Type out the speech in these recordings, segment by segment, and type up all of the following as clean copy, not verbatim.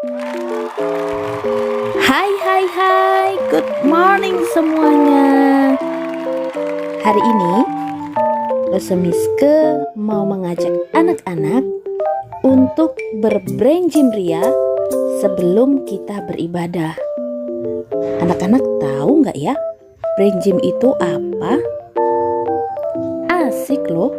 Hai hai hai, good morning semuanya. Hari ini Lesemiske mau mengajak anak-anak untuk berbrain gym ria sebelum kita beribadah. Anak-anak tahu nggak ya, brain gym itu apa? Asik loh.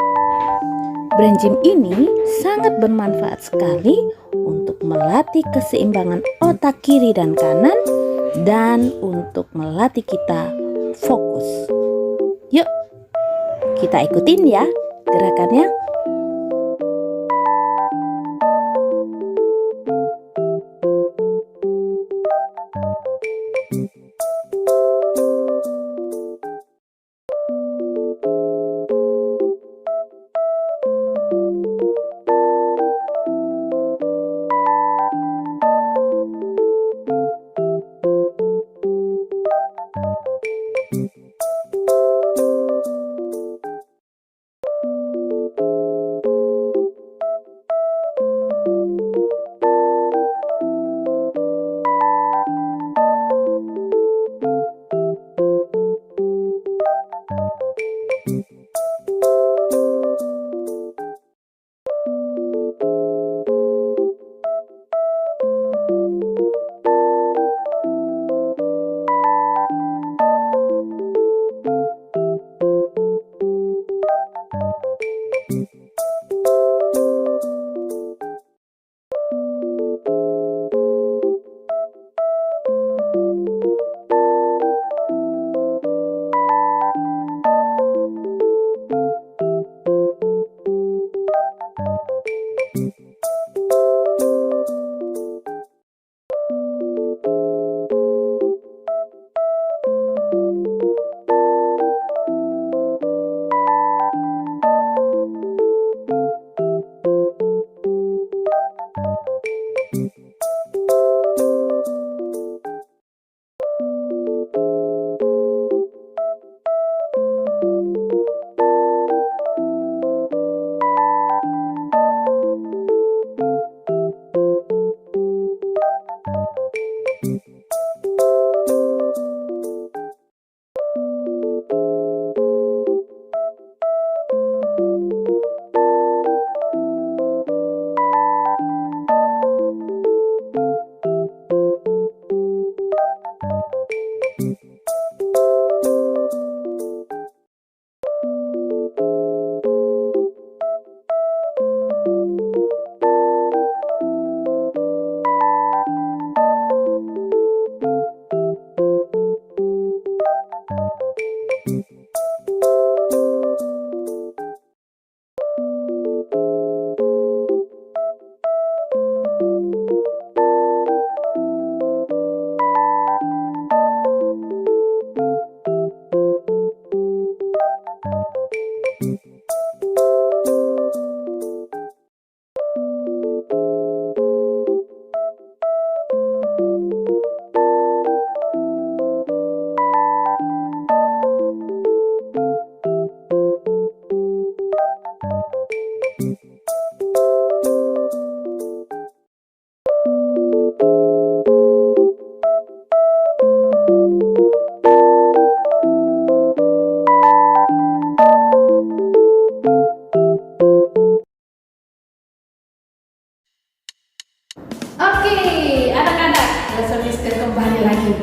Brain gym ini sangat bermanfaat sekali untuk melatih keseimbangan otak kiri dan kanan dan untuk melatih kita fokus. Yuk, kita ikutin ya gerakannya. Oke, anak-anak, Lesemiske kembali lagi.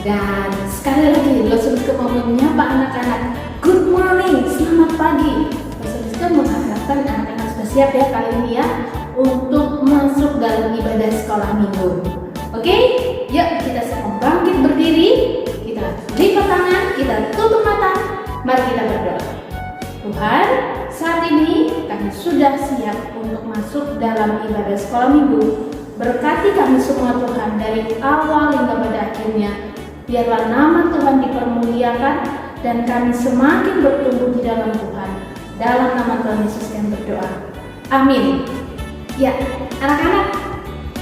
Dan sekali lagi, Lesemiske mau menyapa anak-anak. Good morning, selamat pagi. Lesemiske mengharapkan anak-anak sudah siap ya kali ini ya untuk masuk dalam ibadah sekolah minggu. Oke, yuk kita semua bangkit berdiri. Kita lipat tangan, kita tutup mata. Mari kita berdoa. Tuhan, saat ini kami sudah siap untuk masuk dalam ibadah sekolah minggu. Berkati kami semua Tuhan dari awal hingga pada akhirnya. Biarlah nama Tuhan dipermuliakan dan kami semakin bertumbuh di dalam Tuhan. Dalam nama Tuhan Yesus kami berdoa. Amin. Ya, anak-anak,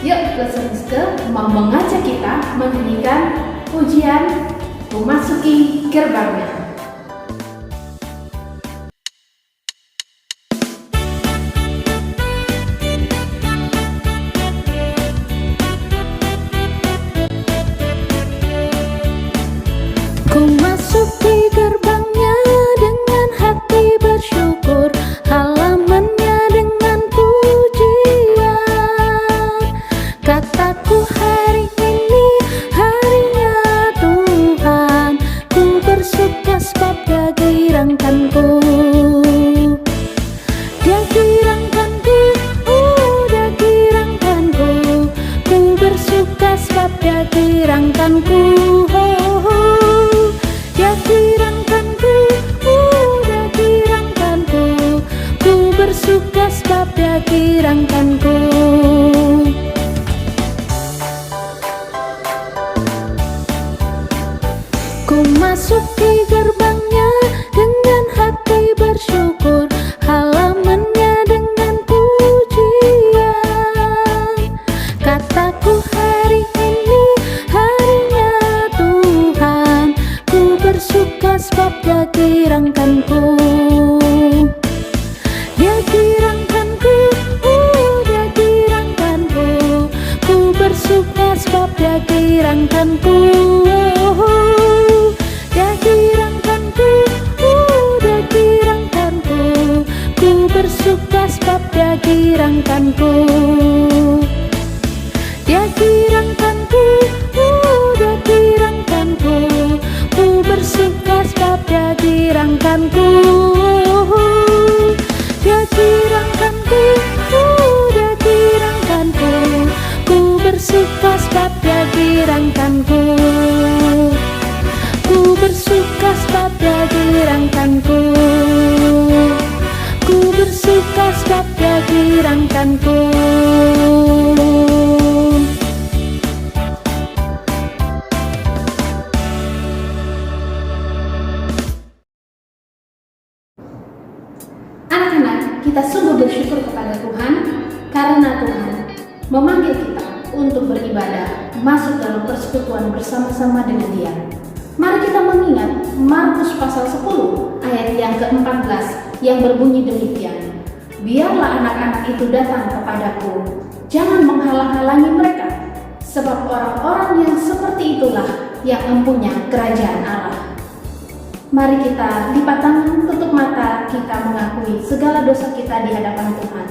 yuk Lesemiske mau mengajak kita menyanyikan pujian memasuki gerbangnya. Kataku hari ini harinya Tuhan, ku bersuka sebab Dia girangkanku. Dia girangkanku, Dia girangkanku, ku bersuka sebab Dia girangkanku. Dia girangkanku, Dia girangkanku, ku bersuka sebab Dia girangkanku. Ku masuki gerbangnya dengan hati bersyukur, halamannya dengan pujian. Kataku hari ini harinya Tuhan, ku bersuka sebab Dia girangkanku. Dia girangkanku, Dia girangkanku, ku bersuka sebab Dia girangkanku. Dia girangkanku, Dia girangkanku, ku bersuka sebab Dia girangkanku. Dia girangkanku, Dia girangkanku, ku bersuka sebab Dia girangkanku. Dia girangkanku, Dia girangkanku, ku bersuka sebab Dia girangkanku. Ku bersuka sebab Dia girangkanku. Ku bersuka sebab Dia girangkanku. Anak-anak, kita sungguh bersyukur kepada Tuhan karena Tuhan memanggil kita untuk beribadah, masuk dalam persekutuan bersama-sama dengan Dia. Mari kita mengingat Markus pasal 10 ayat yang ke-14 yang berbunyi demikian. Biarlah anak-anak itu datang kepadaku, jangan menghalang-halangi mereka, sebab orang-orang yang seperti itulah yang mempunyai kerajaan Allah. Mari kita lipat tangan, tutup mata, kita mengakui segala dosa kita di hadapan Tuhan.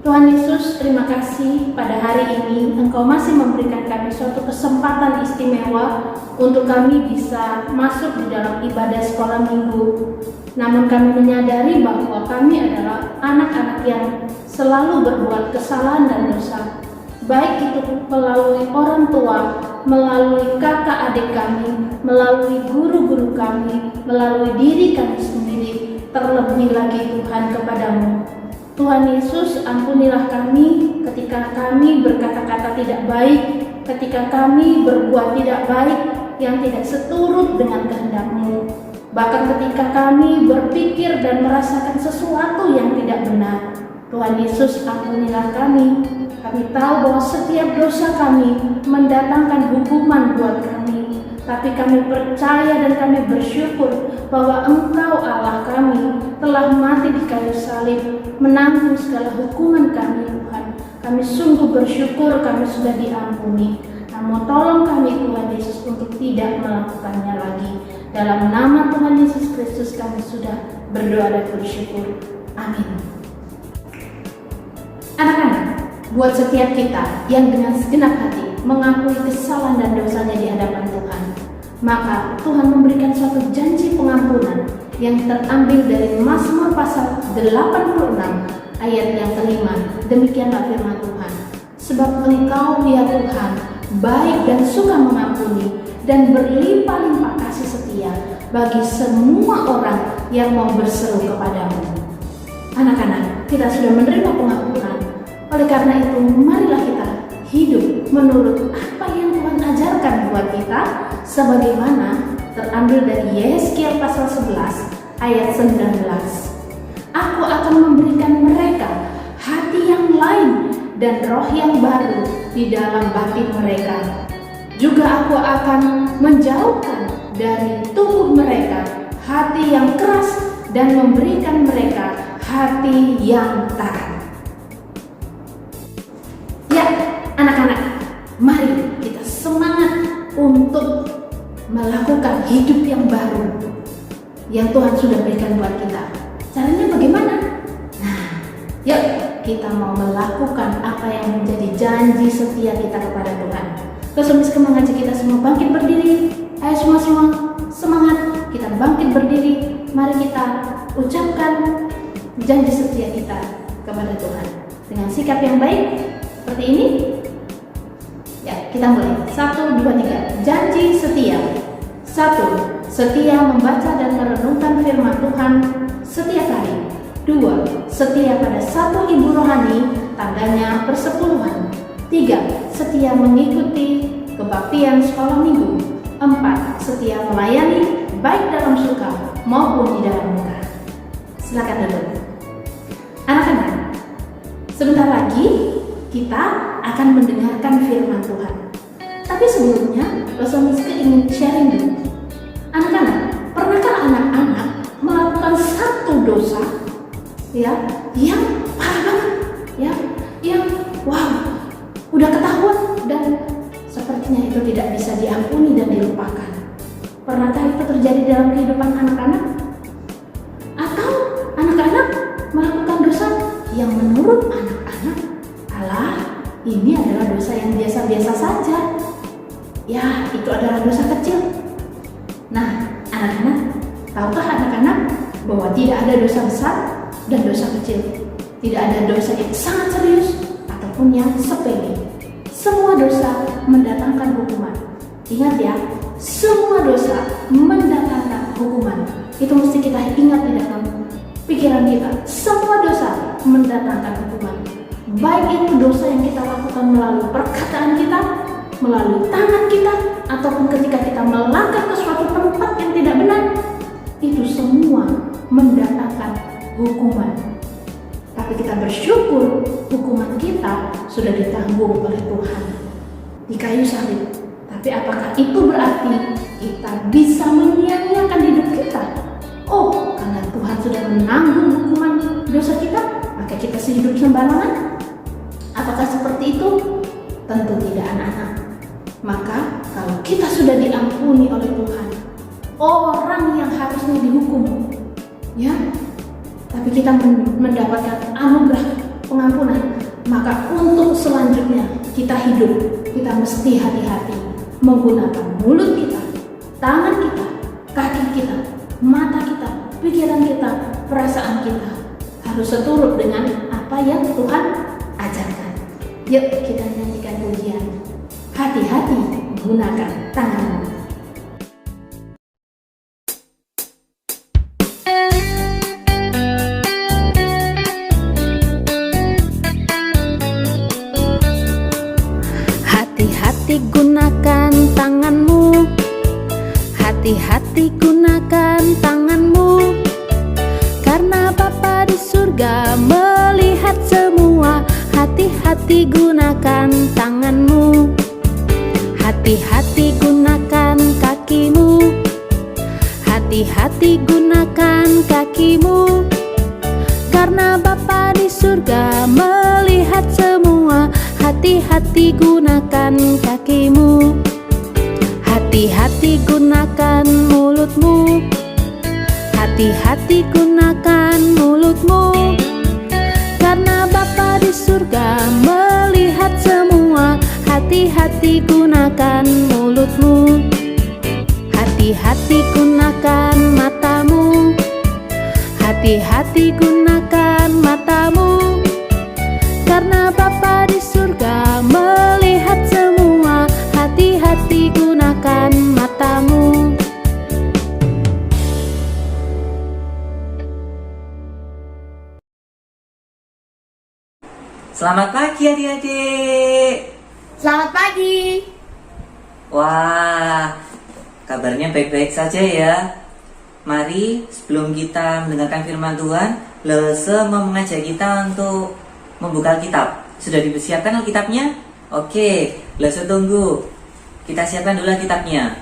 Tuhan Yesus, terima kasih pada hari ini Engkau masih memberikan kami suatu kesempatan istimewa untuk kami bisa masuk di dalam ibadah sekolah minggu. Namun kami menyadari bahwa kami adalah anak-anak yang selalu berbuat kesalahan dan dosa, baik itu melalui orang tua, melalui kakak adik kami, melalui guru-guru kami, melalui diri kami sendiri, terlebih lagi Tuhan kepadamu. Tuhan Yesus, ampunilah kami ketika kami berkata-kata tidak baik, ketika kami berbuat tidak baik yang tidak seturut dengan kehendak-Mu. Bahkan ketika kami berpikir dan merasakan sesuatu yang tidak benar. Tuhan Yesus, ampunilah kami. Kami tahu bahwa setiap dosa kami mendatangkan hukuman buat kami. Tapi kami percaya dan kami bersyukur bahwa Engkau Allah kami telah mati di kayu salib, menanggung segala hukuman kami Tuhan. Kami sungguh bersyukur kami sudah diampuni. Namun tolong kami Tuhan Yesus untuk tidak melakukannya lagi. Dalam nama Tuhan Yesus Kristus kami sudah berdoa dan bersyukur. Amin. Anak-anak, buat setiap kita yang dengan segenap hati mengakui kesalahan dan dosanya di hadapan Tuhan, maka Tuhan memberikan suatu janji pengampunan yang terambil dari Mazmur pasal 86 ayat yang kelima. Demikianlah firman Tuhan. Sebab Engkau ya Tuhan baik dan suka mengampuni dan berlimpah-limpah kasih setia bagi semua orang yang mau berseru kepadamu. Anak-anak, kita sudah menerima pengampunan. Oleh karena itu, marilah kita hidup menurut apa yang Tuhan ajarkan buat kita, sebagaimana terambil dari Yehezkiel pasal 11 ayat 19. Aku akan memberikan mereka hati yang lain dan roh yang baru di dalam batin mereka. Juga aku akan menjauhkan dari tubuh mereka hati yang keras dan memberikan mereka hati yang taat. Ya, anak-anak, mari kita semangat untuk melakukan hidup yang baru yang Tuhan sudah berikan buat kita. Caranya bagaimana? Nah, yuk kita mau melakukan apa yang menjadi janji setia kita kepada Tuhan. Lesu Miskin mengajak kita semua bangkit berdiri. Ayo semua semangat, kita bangkit berdiri. Mari kita ucapkan janji setia kita kepada Tuhan dengan sikap yang baik seperti ini. Ya, kita mulai. 1, 2, 3. Janji setia. 1. Setia membaca dan merenungkan firman Tuhan setiap hari. 2. Setia pada satu ibu rohani, tandanya persepuluhan. 3. Setia mengikuti kebaktian sekolah minggu. 4. Setia melayani baik dalam suka maupun di dalam duka. Silakan duduk. Anak-anak, sebentar lagi kita akan mendengarkan firman Tuhan. Tapi sebelumnya, Lesu Miskin ingin sharing dulu. Anak-anak, pernahkah anak-anak melakukan satu dosa ya yang parah banget, ya, yang wow, udah ketahuan dan sepertinya itu tidak bisa diampuni dan dilupakan? Pernahkah itu terjadi dalam kehidupan anak-anak? Atau anak-anak melakukan dosa yang menurut anak-anak, alah, ini adalah dosa yang biasa-biasa saja, ya, itu adalah dosa kecil. Nah, anak-anak, tahukah anak-anak bahwa tidak ada dosa besar dan dosa kecil? Tidak ada dosa yang sangat serius ataupun yang sepele. Semua dosa mendatangkan hukuman. Ingat ya, semua dosa mendatangkan hukuman. Itu mesti kita ingat di dalam pikiran kita. Semua dosa mendatangkan hukuman. Baik itu dosa yang kita lakukan melalui perkataan kita, melalui tangan kita, ataupun ketika kita melangkah ke suatu tempat yang tidak benar, itu semua mendatangkan hukuman. Tapi kita bersyukur hukuman kita sudah ditanggung oleh Tuhan di kayu salib. Tapi apakah itu berarti kita bisa menyia-nyiakan hidup kita? Oh, karena Tuhan sudah menanggung hukuman dosa kita, maka kita hidup sembarangan? Apakah seperti itu? Tentu tidak, anak-anak. Maka kalau kita sudah diampuni oleh Tuhan, orang yang harusnya dihukum, ya, tapi kita mendapatkan anugerah pengampunan, maka untuk selanjutnya kita hidup, kita mesti hati-hati menggunakan mulut kita, tangan kita, kaki kita, mata kita, pikiran kita, perasaan kita harus seturut dengan apa yang Tuhan ajarkan. Yuk kita nyanyikan pujian. Hati-hati gunakan tanganmu. Hati-hati gunakan tanganmu. Hati-hati gunakan tanganmu. Karena Bapa di surga melihat semua. Hati-hati gunakan tanganmu. Hati-hati gunakan kakimu. Hati-hati gunakan kakimu. Karena Bapa di surga melihat semua. Hati-hati gunakan kakimu. Hati-hati gunakan mulutmu. Hati-hati gunakan mulutmu. Karena Bapa di surga melihat semua. Hati-hati gunakan mulutmu. Hati-hati gunakan matamu. Hati-hati gunakan matamu. Karena Bapa di surga melihat semua. Hati-hati gunakan matamu. Selamat pagi adik-adik. Selamat pagi. Wah, kabarnya baik-baik saja ya. Mari sebelum kita mendengarkan firman Tuhan, Lese mau mengajak kita untuk membuka Alkitab. Sudah dipersiapkan Alkitabnya? Oke, Lese tunggu. Kita siapkan dulu Alkitabnya.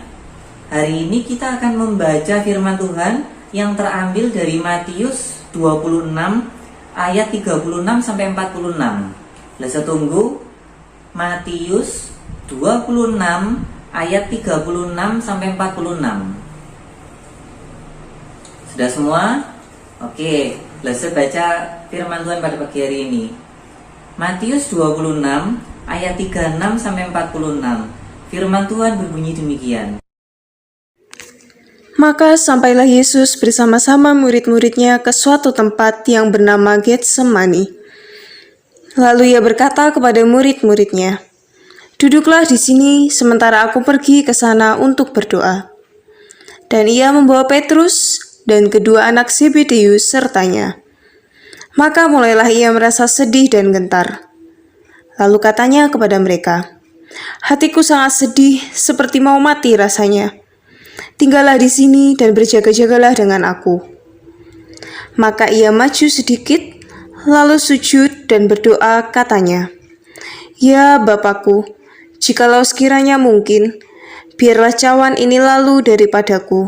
Hari ini kita akan membaca firman Tuhan yang terambil dari Matius 26 ayat 36 sampai 46. Lese tunggu. Matius 26 ayat 36 sampai 46. Sudah semua? Oke, Lese baca firman Tuhan pada pagi hari ini. Matius 26 ayat 36 sampai 46. Firman Tuhan berbunyi demikian. Maka sampailah Yesus bersama-sama murid-muridnya ke suatu tempat yang bernama Getsemani. Lalu ia berkata kepada murid-muridnya, "Duduklah di sini sementara aku pergi ke sana untuk berdoa." Dan ia membawa Petrus dan kedua anak Zebedeus sertanya. Maka mulailah ia merasa sedih dan gentar. Lalu katanya kepada mereka, "Hatiku sangat sedih seperti mau mati rasanya. Tinggallah di sini dan berjaga-jagalah dengan aku." Maka ia maju sedikit, lalu sujud dan berdoa katanya, "Ya Bapakku, jikalau sekiranya mungkin, biarlah cawan ini lalu daripadaku.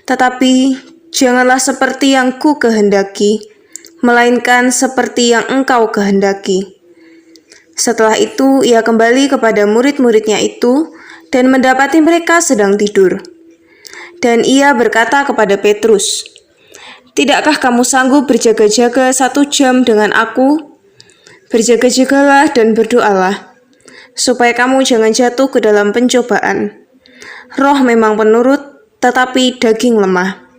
Tetapi janganlah seperti yang ku kehendaki, melainkan seperti yang Engkau kehendaki." Setelah itu ia kembali kepada murid-muridnya itu dan mendapati mereka sedang tidur. Dan ia berkata kepada Petrus, "Tidakkah kamu sanggup berjaga-jaga 1 jam dengan aku? Berjaga-jagalah dan berdoalah, supaya kamu jangan jatuh ke dalam pencobaan. Roh memang penurut, tetapi daging lemah."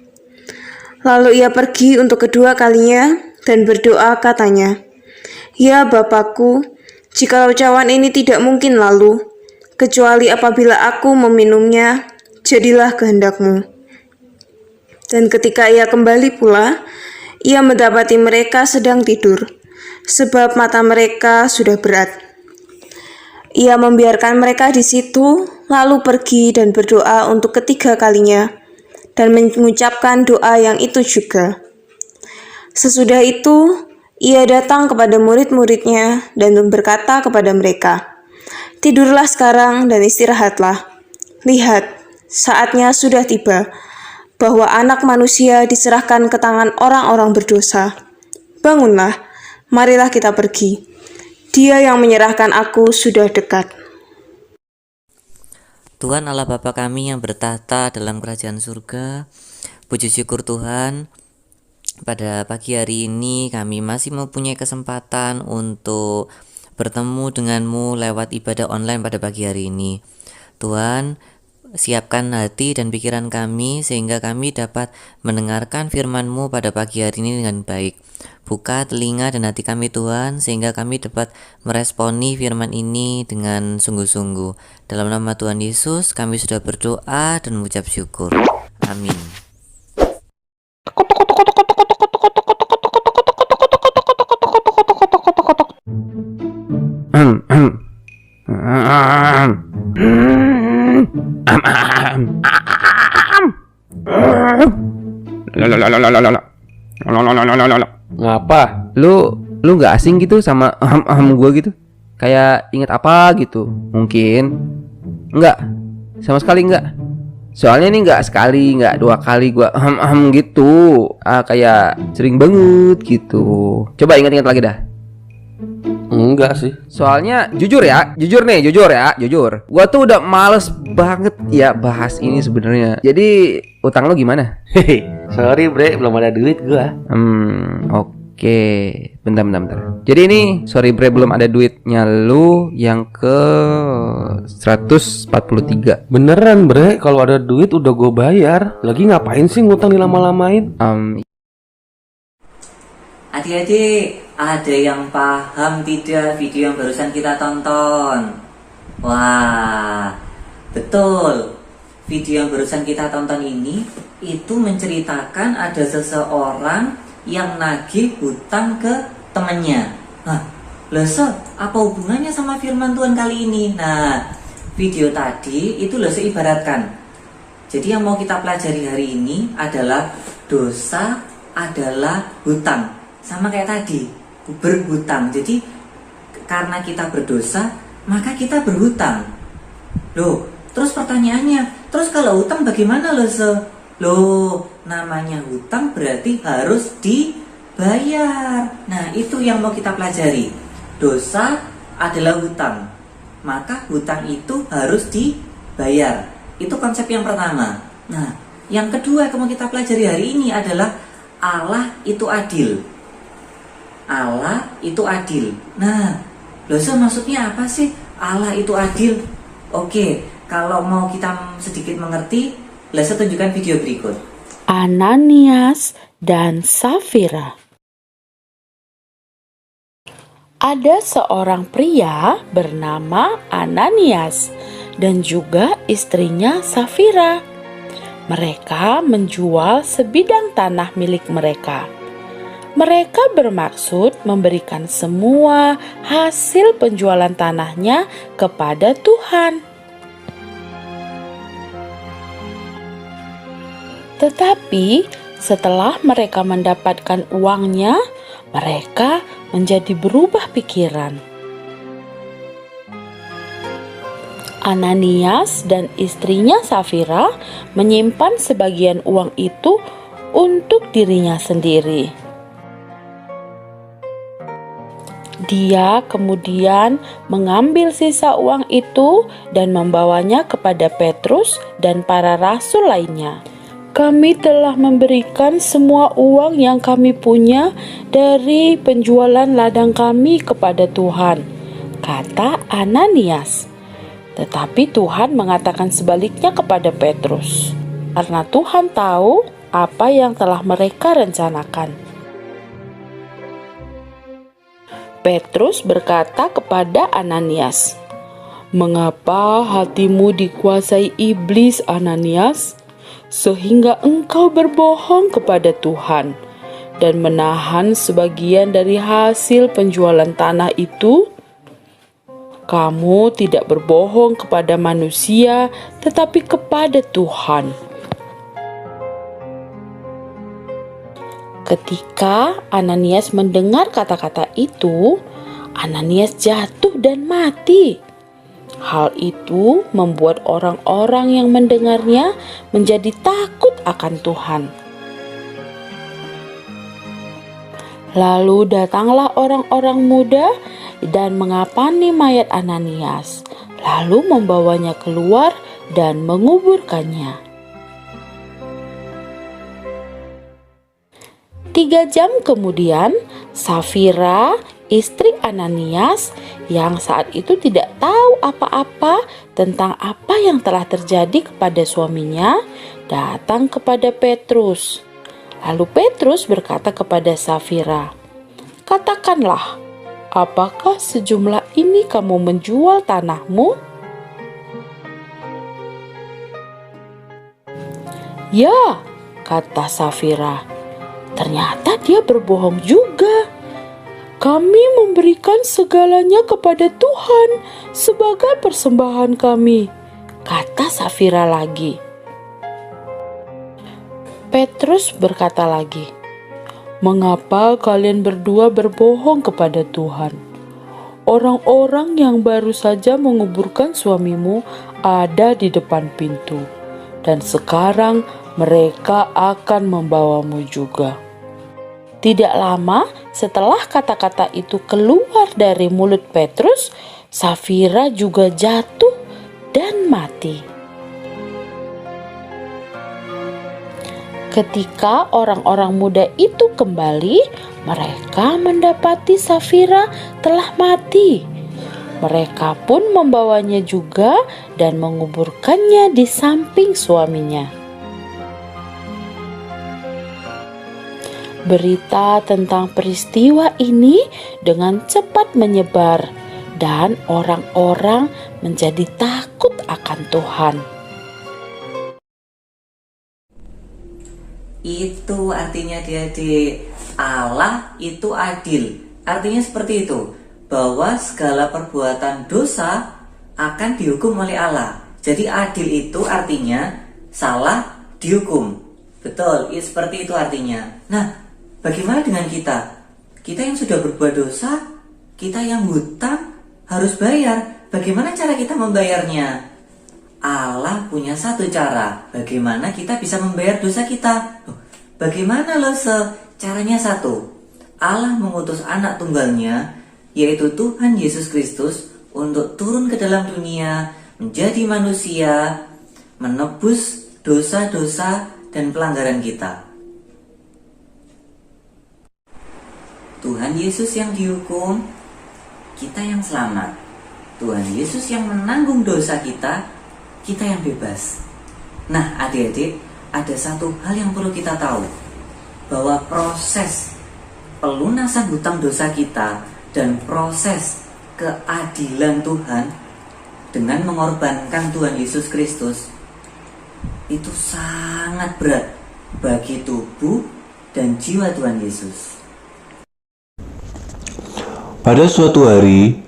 Lalu ia pergi untuk kedua kalinya dan berdoa katanya, "Ya Bapakku, jikalau cawan ini tidak mungkin lalu, kecuali apabila aku meminumnya, jadilah kehendak-Mu." Dan ketika ia kembali pula, ia mendapati mereka sedang tidur, sebab mata mereka sudah berat. Ia membiarkan mereka di situ, lalu pergi dan berdoa untuk ketiga kalinya, dan mengucapkan doa yang itu juga. Sesudah itu, ia datang kepada murid-muridnya dan berkata kepada mereka, "Tidurlah sekarang dan istirahatlah. Lihat, saatnya sudah tiba, bahwa Anak Manusia diserahkan ke tangan orang-orang berdosa. Bangunlah, marilah kita pergi. Dia yang menyerahkan aku sudah dekat." Tuhan Allah Bapa kami yang bertahta dalam kerajaan surga, puji syukur Tuhan, pada pagi hari ini kami masih mempunyai kesempatan untuk bertemu denganmu lewat ibadah online pada pagi hari ini. Tuhan, siapkan hati dan pikiran kami sehingga kami dapat mendengarkan firman-Mu pada pagi hari ini dengan baik. Buka telinga dan hati kami Tuhan, sehingga kami dapat meresponi firman ini dengan sungguh-sungguh. Dalam nama Tuhan Yesus kami sudah berdoa dan mengucap syukur. Amin. Ngapa? Lu nggak asing gitu sama gue gitu? Kayak inget apa gitu? Mungkin? Enggak, sama sekali enggak. Soalnya ini nggak sekali, nggak 2 kali gue gitu. Kayak sering banget gitu. Coba ingat-ingat lagi dah. Enggak sih. Soalnya jujur. Gua tuh udah males banget ya bahas ini sebenarnya. Jadi utang lo gimana? Hehe, sorry bre, belum ada duit gua. Oke. Bentar. Jadi ini sorry bre, belum ada duitnya lu yang ke 143. Beneran bre, kalau ada duit udah gua bayar. Lagi ngapain sih ngutang dilama-lamain? Adik-adik, ada yang paham tidak video yang barusan kita tonton? Wah, betul. Video yang barusan kita tonton ini itu menceritakan ada seseorang yang nagih hutang ke temannya. Nah, Lese, apa hubungannya sama firman Tuhan kali ini? Nah, video tadi itu Lese ibaratkan. Jadi yang mau kita pelajari hari ini adalah dosa adalah hutang. Sama kayak tadi, berhutang. Jadi karena kita berdosa, maka kita berhutang. Loh, terus pertanyaannya, terus kalau hutang bagaimana Lese? Loh, namanya hutang berarti harus dibayar. Nah, itu yang mau kita pelajari. Dosa adalah hutang, maka hutang itu harus dibayar. Itu konsep yang pertama. Nah, yang kedua yang mau kita pelajari hari ini adalah Allah itu adil. Allah itu adil. Nah, Lose maksudnya apa sih Allah itu adil? Oke, kalau mau kita sedikit mengerti, Lose tunjukkan video berikut. Ananias dan Safira. Ada seorang pria bernama Ananias dan juga istrinya Safira. Mereka menjual sebidang tanah milik mereka. Mereka bermaksud memberikan semua hasil penjualan tanahnya kepada Tuhan. Tetapi setelah mereka mendapatkan uangnya, mereka menjadi berubah pikiran. Ananias dan istrinya Safira menyimpan sebagian uang itu untuk dirinya sendiri. Dia kemudian mengambil sisa uang itu dan membawanya kepada Petrus dan para rasul lainnya. Kami telah memberikan semua uang yang kami punya dari penjualan ladang kami kepada Tuhan, kata Ananias. Tetapi Tuhan mengatakan sebaliknya kepada Petrus, karena Tuhan tahu apa yang telah mereka rencanakan. Petrus berkata kepada Ananias, "Mengapa hatimu dikuasai iblis, Ananias, sehingga engkau berbohong kepada Tuhan dan menahan sebagian dari hasil penjualan tanah itu? Kamu tidak berbohong kepada manusia, tetapi kepada Tuhan." Ketika Ananias mendengar kata-kata itu, Ananias jatuh dan mati. Hal itu membuat orang-orang yang mendengarnya menjadi takut akan Tuhan. Lalu datanglah orang-orang muda dan mengapani mayat Ananias, lalu membawanya keluar dan menguburkannya. 3 jam kemudian, Safira, istri Ananias, yang saat itu tidak tahu apa-apa tentang apa yang telah terjadi kepada suaminya, datang kepada Petrus. Lalu Petrus berkata kepada Safira, "Katakanlah, apakah sejumlah ini kamu menjual tanahmu?" "Ya," kata Safira. Ternyata dia berbohong juga. "Kami memberikan segalanya kepada Tuhan sebagai persembahan kami," kata Safira lagi. Petrus berkata lagi, "Mengapa kalian berdua berbohong kepada Tuhan? Orang-orang yang baru saja menguburkan suamimu ada di depan pintu, dan sekarang mereka akan membawamu juga." Tidak lama setelah kata-kata itu keluar dari mulut Petrus, Safira juga jatuh dan mati. Ketika orang-orang muda itu kembali, mereka mendapati Safira telah mati. Mereka pun membawanya juga dan menguburkannya di samping suaminya. Berita tentang peristiwa ini dengan cepat menyebar dan orang-orang menjadi takut akan Tuhan. Itu artinya adik-adik, Allah itu adil. Artinya seperti itu, bahwa segala perbuatan dosa akan dihukum oleh Allah. Jadi adil itu artinya salah dihukum. Betul, seperti itu artinya. Nah, bagaimana dengan kita? Kita yang sudah berbuat dosa, kita yang hutang harus bayar. Bagaimana cara kita membayarnya? Allah punya satu cara bagaimana kita bisa membayar dosa kita. Bagaimana Lose? Caranya satu. Allah mengutus anak tunggalnya, yaitu Tuhan Yesus Kristus, untuk turun ke dalam dunia, menjadi manusia, menebus dosa-dosa dan pelanggaran kita. Tuhan Yesus yang dihukum, kita yang selamat. Tuhan Yesus yang menanggung dosa kita, kita yang bebas. Nah, adik-adik, ada satu hal yang perlu kita tahu, bahwa proses pelunasan hutang dosa kita dan proses keadilan Tuhan dengan mengorbankan Tuhan Yesus Kristus itu sangat berat bagi tubuh dan jiwa Tuhan Yesus. Pada suatu hari,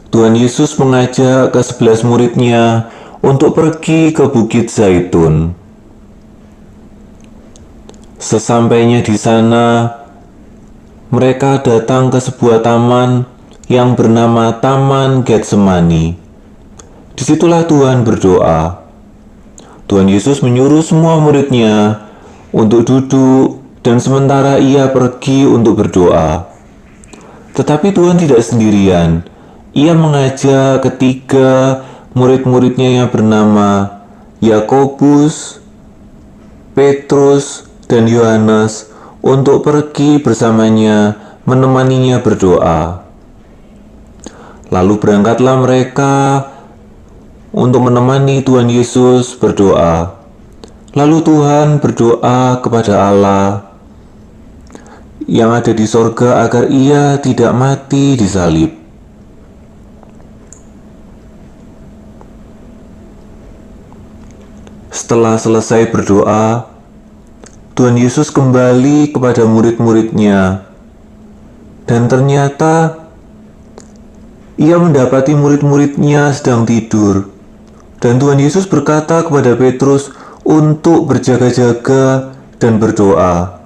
Tuhan Yesus mengajak ke-11 muridnya untuk pergi ke Bukit Zaitun. Sesampainya di sana, mereka datang ke sebuah taman yang bernama Taman Getsemani. Disitulah Tuhan berdoa. Tuhan Yesus menyuruh semua muridnya untuk duduk dan sementara ia pergi untuk berdoa. Tetapi Tuhan tidak sendirian. Ia mengajak ketiga murid-muridnya yang bernama Yakobus, Petrus, dan Yohanes untuk pergi bersamanya menemaninya berdoa. Lalu berangkatlah mereka untuk menemani Tuhan Yesus berdoa. Lalu Tuhan berdoa kepada Allah yang ada di sorga agar ia tidak mati disalib. Setelah selesai berdoa, Tuhan Yesus kembali kepada murid-muridnya, dan ternyata ia mendapati murid-muridnya sedang tidur. Dan Tuhan Yesus berkata kepada Petrus untuk berjaga-jaga dan berdoa.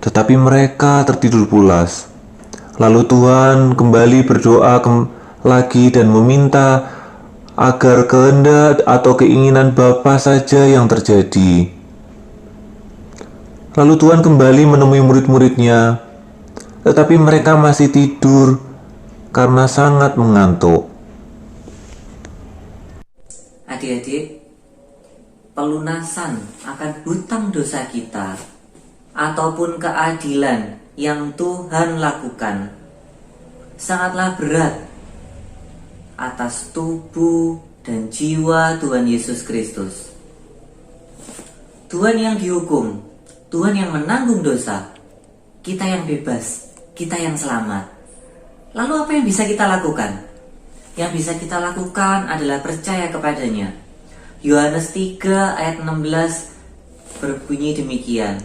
Tetapi mereka tertidur pulas. Lalu Tuhan kembali berdoa lagi dan meminta agar kehendak atau keinginan Bapa saja yang terjadi. Lalu Tuhan kembali menemui murid-muridnya, tetapi mereka masih tidur karena sangat mengantuk. Adik-adik, pelunasan akan hutang dosa kita ataupun keadilan yang Tuhan lakukan sangatlah berat atas tubuh dan jiwa Tuhan Yesus Kristus. Tuhan yang dihukum, Tuhan yang menanggung dosa, kita yang bebas, kita yang selamat. Lalu apa yang bisa kita lakukan? Yang bisa kita lakukan adalah percaya kepadanya. Yohanes 3 ayat 16 berbunyi demikian.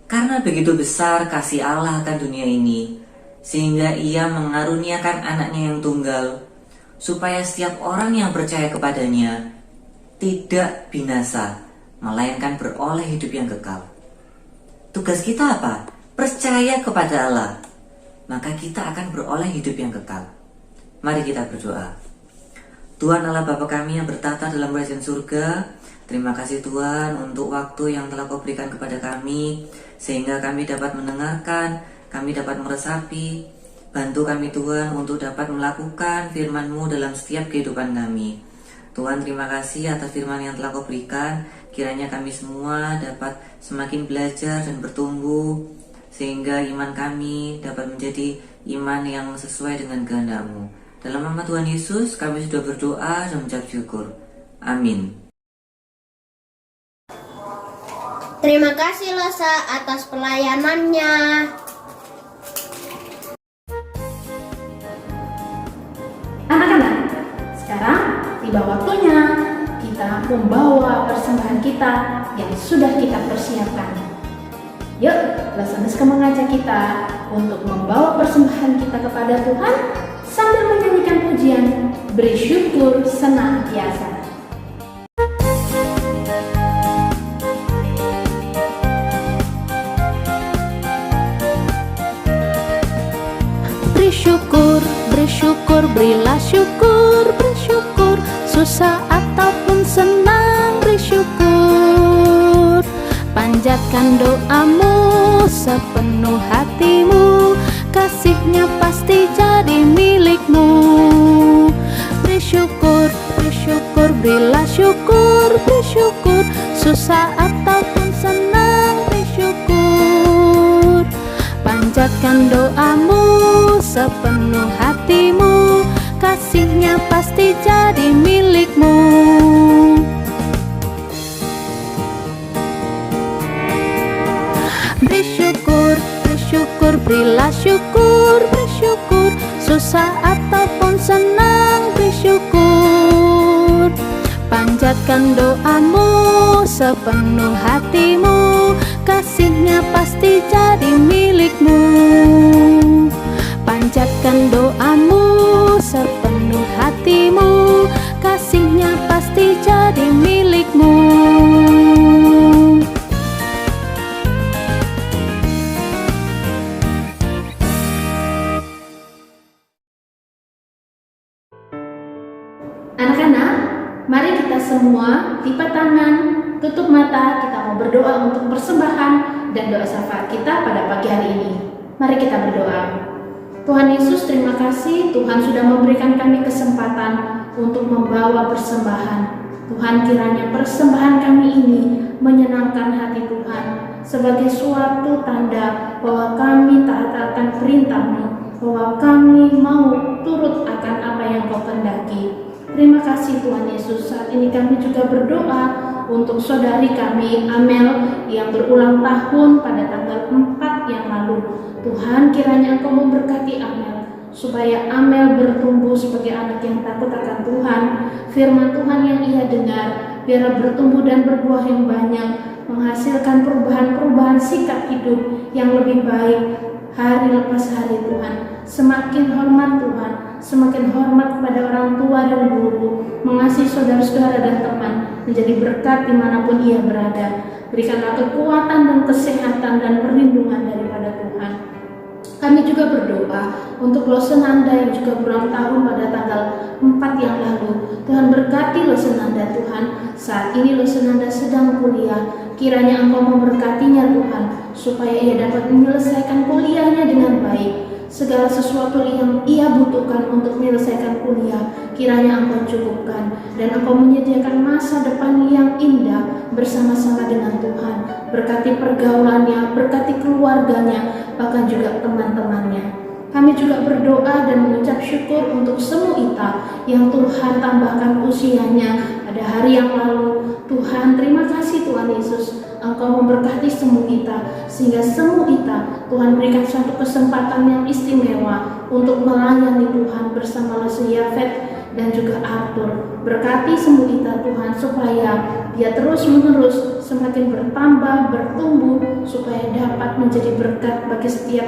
Karena begitu besar kasih Allah akan dunia ini, sehingga ia mengaruniakan anaknya yang tunggal, supaya setiap orang yang percaya kepadanya tidak binasa, melainkan beroleh hidup yang kekal. Tugas kita apa? Percaya kepada Allah, maka kita akan beroleh hidup yang kekal. Mari kita berdoa. Tuhan Allah Bapa kami yang bertata dalam kerajaan surga, terima kasih Tuhan untuk waktu yang telah Kau berikan kepada kami, sehingga kami dapat mendengarkan, kami dapat meresapi. Bantu kami Tuhan untuk dapat melakukan firman-Mu dalam setiap kehidupan kami. Tuhan, terima kasih atas firman yang telah Kau berikan. Kiranya kami semua dapat semakin belajar dan bertumbuh, sehingga iman kami dapat menjadi iman yang sesuai dengan kehendak-Mu. Dalam nama Tuhan Yesus kami sudah berdoa dan mengucap syukur. Amin. Terima kasih Losa atas pelayanannya. Anak-anak, sekarang tiba waktunya kita membawa persembahan kita yang sudah kita persiapkan. Yuk, Lesoneska mengajak kita untuk membawa persembahan kita kepada Tuhan sambil menyanyikan pujian Beri Syukur Senantiasa. Beri syukur, berilah syukur, beri syukur. Susah ataupun senang, beri syukur. Panjatkan doamu sepenuh hatimu, kasih-Nya pasti jadi milikmu. Beri syukur, berilah syukur, beri syukur. Susah ataupun senang, beri syukur. Panjatkan doamu sepenuh hatimu, kasihnya pasti jadi milikmu. Beri syukur, berilah syukur, bersyukur, susah ataupun senang, bersyukur. Panjatkan doamu sepenuh hatimu, kasihnya pasti jadi milikmu. Panjatkan doamu sepenuh hatimu, kasihnya pasti jadi milikmu. Anak-anak, mari kita semua lipat tangan, tutup mata, kita mau berdoa untuk persembahan dan doa syafaat kita pada pagi hari ini. Mari kita berdoa. Tuhan Yesus, terima kasih Tuhan sudah memberikan kami kesempatan untuk membawa persembahan. Tuhan, kiranya persembahan kami ini menyenangkan hati Tuhan sebagai suatu tanda bahwa kami taat akan perintah-Mu, bahwa kami mau turut akan apa yang Kau kehendaki. Terima kasih Tuhan Yesus. Saat ini kami juga berdoa untuk saudari kami Amel yang berulang tahun pada tanggal 4 yang lalu. Tuhan, kiranya Engkau memberkati Amel, supaya Amel bertumbuh sebagai anak yang takut akan Tuhan. Firman Tuhan yang ia dengar biar bertumbuh dan berbuah yang banyak, menghasilkan perubahan-perubahan sikap hidup yang lebih baik hari lepas hari. Tuhan, semakin hormat Tuhan, semakin hormat kepada orang tua dan guru, mengasihi saudara-saudara dan teman, menjadi berkat dimanapun ia berada. Berikanlah kekuatan dan kesehatan dan perlindungan daripada Tuhan. Kami juga berdoa untuk Losenanda yang juga berulang tahun pada tanggal 4 yang lalu. Tuhan, berkati Losenanda Tuhan. Saat ini Losenanda sedang kuliah. Kiranya Engkau memberkatinya Tuhan, supaya ia dapat menyelesaikan kuliahnya dengan baik. Segala sesuatu yang ia butuhkan untuk menyelesaikan kuliah, kiranya Engkau cukupkan, dan Engkau menyediakan masa depan yang indah bersama-sama dengan Tuhan. Berkati pergaulannya, berkati keluarganya, bahkan juga teman-temannya. Kami juga berdoa dan mengucap syukur untuk Semuita yang Tuhan tambahkan usianya pada hari yang lalu. Tuhan, terima kasih Tuhan Yesus, Engkau memberkati Semuita, sehingga Semuita Tuhan berikan suatu kesempatan yang istimewa untuk melayani Tuhan bersama Lese Yafet dan juga Arthur. Berkati Semuita Tuhan, supaya dia terus-menerus semakin bertambah, bertumbuh, supaya dapat menjadi berkat bagi setiap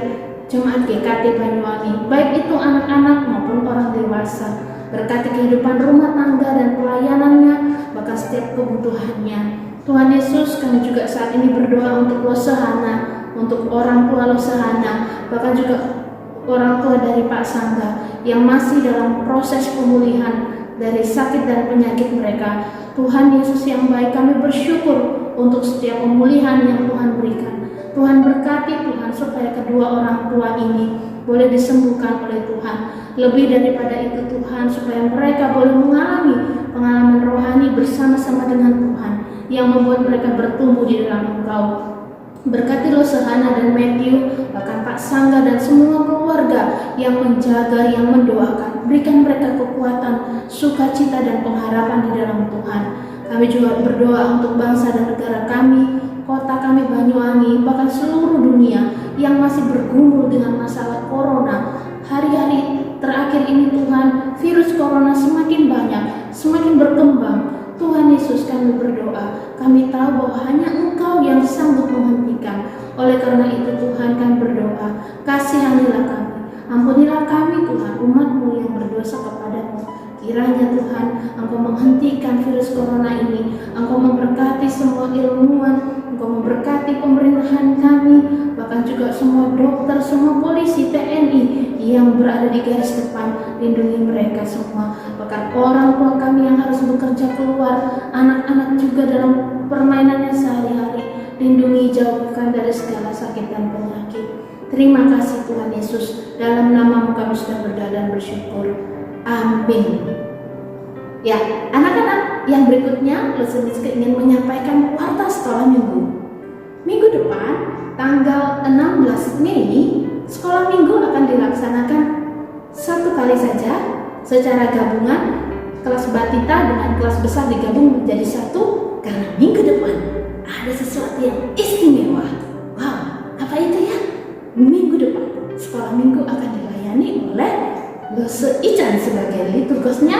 jemaat GKT Banyuwangi, baik itu anak-anak maupun orang dewasa. Berkati kehidupan rumah tangga dan pelayanannya, bahkan setiap kebutuhannya. Tuhan Yesus, kami juga saat ini berdoa untuk Losehana, untuk orang tua Losehana, bahkan juga orang tua dari Pak Sangga yang masih dalam proses pemulihan dari sakit dan penyakit mereka. Tuhan Yesus yang baik, kami bersyukur untuk setiap pemulihan yang Tuhan berikan. Tuhan berkati Tuhan, supaya kedua orang tua ini boleh disembuhkan oleh Tuhan. Lebih daripada itu Tuhan, supaya mereka boleh mengalami pengalaman rohani bersama-sama dengan Tuhan, yang membuat mereka bertumbuh di dalam Engkau. Berkati Losehana dan Matthew, bahkan Pak Sangga dan semua keluarga yang menjaga, yang mendoakan. Berikan mereka kekuatan, sukacita dan pengharapan di dalam Tuhan. Kami juga berdoa untuk bangsa dan negara kami, kota kami Banyuwangi, bahkan seluruh dunia yang masih bergumul dengan masalah corona. Hari-hari terakhir ini Tuhan, virus corona semakin banyak, semakin berkembang. Tuhan Yesus, kami berdoa, kami tahu bahwa hanya Engkau yang sanggup menghentikan. Oleh karena itu Tuhan, kami berdoa, kasihanilah kami, ampunilah kami Tuhan, umat-Mu yang berdosa kepadamu. Kiranya Tuhan, Engkau menghentikan virus corona ini, Engkau memberkati semua ilmuwan, Engkau memberkati pemerintahan kami, bahkan juga semua dokter, semua polisi, TNI yang berada di garis depan. Lindungi mereka semua, bahkan orang tua kami yang harus bekerja keluar, anak-anak juga dalam permainannya sehari-hari. Lindungi, jauhkan dari segala sakit dan penyakit. Terima kasih Tuhan Yesus, dalam nama-Mu kami sudah berdoa dan bersyukur. Amin. Ya, anak-anak, yang berikutnya Lese ingin menyampaikan warta sekolah minggu. Minggu depan, tanggal 16 Mei, sekolah minggu akan dilaksanakan satu kali saja secara gabungan. Kelas batita dengan kelas besar digabung menjadi satu karena minggu depan ada sesuatu yang istimewa. Wow, apa itu ya? Minggu depan sekolah minggu akan dilayani oleh Lose Ican sebagai liturgosnya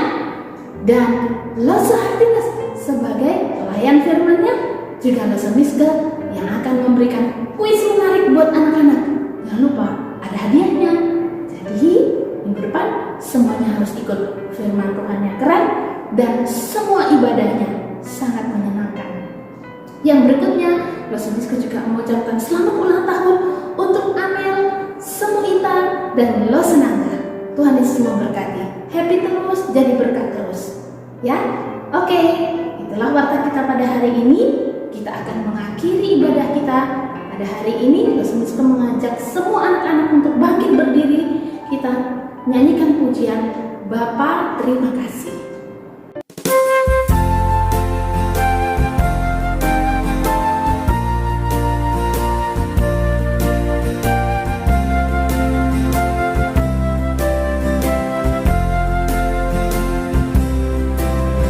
dan Lose Happiness sebagai pelayan firmannya, juga Lose Miske yang akan memberikan kuis menarik buat anak-anak. Jangan lupa ada hadiahnya. Jadi minggu depan semuanya harus ikut firman Tuhan yang keren dan semua ibadahnya sangat menyenangkan. Yang berikutnya, Lose Miske juga mengucapkan selamat ulang tahun untuk Amel, Semuita, dan Lose Nangga. Tuhan Yesus memberkati. Happy terus, jadi berkat terus. Ya, oke. Itulah warta kita pada hari ini. Kita akan mengakhiri ibadah kita pada hari ini. Lose Miske mengajak semua anak-anak untuk bangkit berdiri. Kita nyanyikan pujian Bapa terima kasih.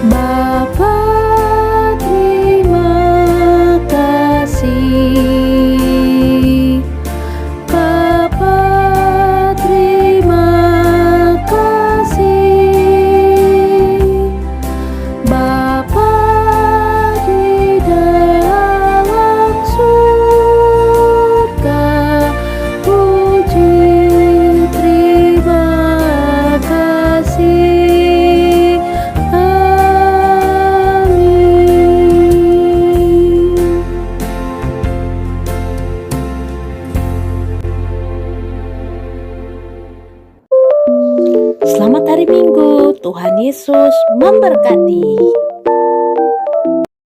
Bapa terima kasih, Bapa terima kasih, Bapa di dalam surga, puji terima kasih. Selamat hari Minggu, Tuhan Yesus memberkati.